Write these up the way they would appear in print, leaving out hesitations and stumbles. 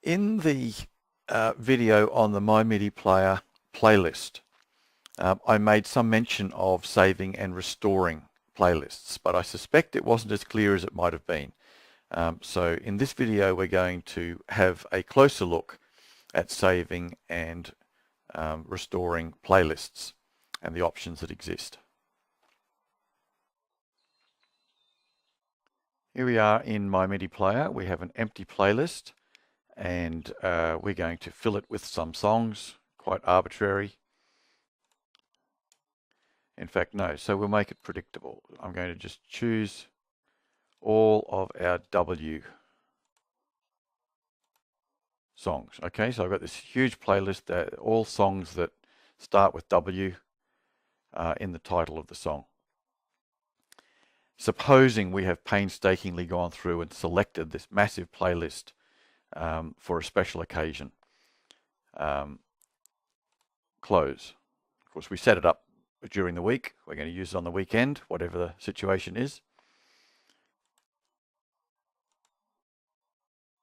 In the video on the MyMIDI player playlist, I made some mention of saving and restoring playlists, but I suspect it wasn't as clear as it might have been. So in this video, we're going to have a closer look at saving and restoring playlists and the options that exist. Here we are in MyMIDI player. We have an empty playlist, and we're going to fill it with some songs, quite arbitrary. In fact, no, so we'll make it predictable. I'm going to just choose all of our W songs. Okay, so I've got this huge playlist, all songs that start with W in the title of the song. Supposing we have painstakingly gone through and selected this massive playlist for a special occasion. Close. Of course, we set it up during the week. We're going to use it on the weekend, whatever the situation is.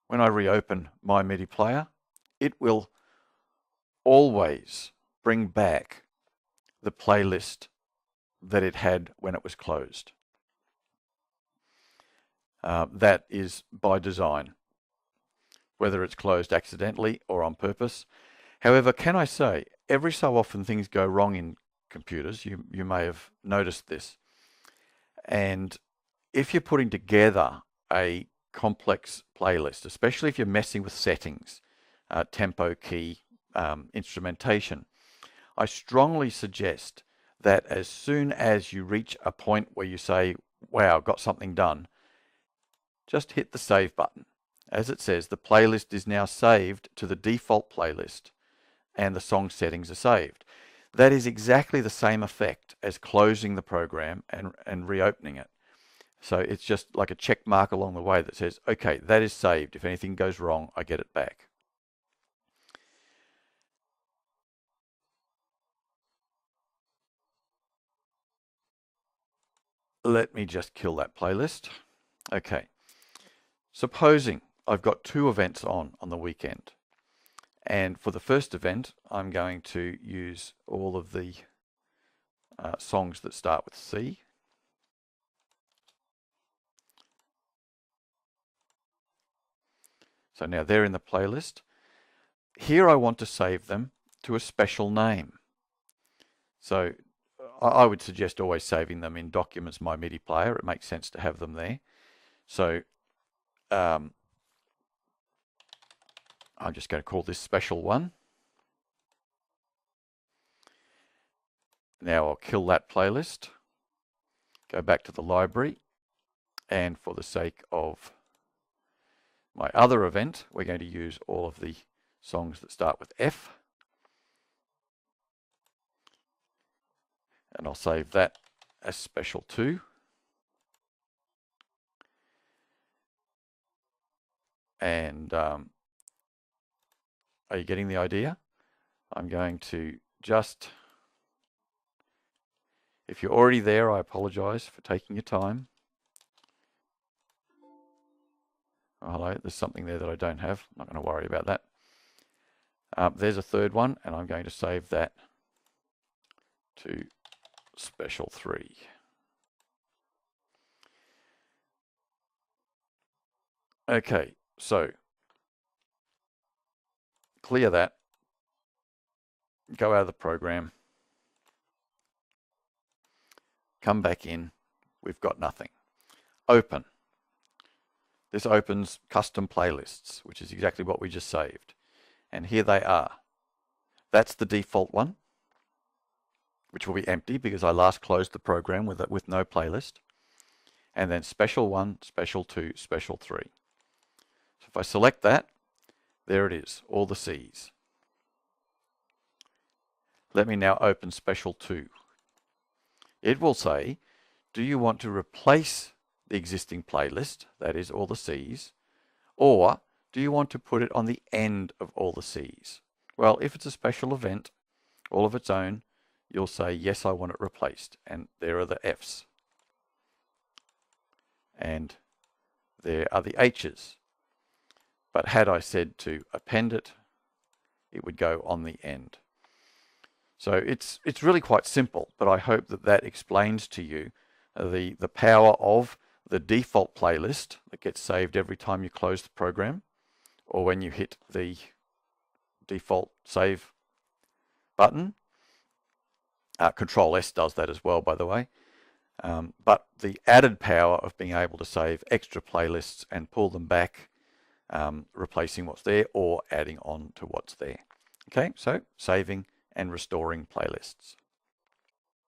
When I reopen MyMIDI player, it will always bring back the playlist that it had when it was closed. That is by design, whether it's closed accidentally or on purpose. However, can I say, every so often things go wrong in computers. You may have noticed this. And if you're putting together a complex playlist, especially if you're messing with settings, tempo, key, instrumentation, I strongly suggest that as soon as you reach a point where you say, wow, got something done, just hit the save button. As it says, the playlist is now saved to the default playlist and the song settings are saved. That is exactly the same effect as closing the program and reopening it. So it's just like a check mark along the way that says, okay, that is saved. If anything goes wrong, I get it back. Let me just kill that playlist. Okay. Supposing I've got two events on the weekend. And for the first event, I'm going to use all of the songs that start with C. So now they're in the playlist. Here I want to save them to a special name. So I would suggest always saving them in Documents MyMIDI player. It makes sense to have them there. So I'm just going to call this special one. Now I'll kill that playlist, go back to the library, and for the sake of my other event, we're going to use all of the songs that start with F. And I'll save that as special 2. And are you getting the idea? I'm going to just, if you're already there, I apologize for taking your time. Oh, hello, there's something there that I don't have. I'm not going to worry about that. There's a third one, and I'm going to save that to special 3. Okay, so clear that, go out of the program, come back in, we've got nothing. Open. This opens custom playlists, which is exactly what we just saved. And here they are. That's the default one, which will be empty because I last closed the program with no playlist. And then special 1, special 2, special 3. So if I select that, there it is, all the C's. Let me now open special 2. It will say, do you want to replace the existing playlist, that is all the C's, or do you want to put it on the end of all the C's? Well, if it's a special event, all of its own, you'll say, yes, I want it replaced. And there are the F's. And there are the H's. But had I said to append it, it would go on the end. So it's really quite simple, but I hope that that explains to you the power of the default playlist that gets saved every time you close the program, or when you hit the default save button. Control S does that as well, by the way. But the added power of being able to save extra playlists and pull them back, replacing what's there or adding on to what's there. Okay, so saving and restoring playlists.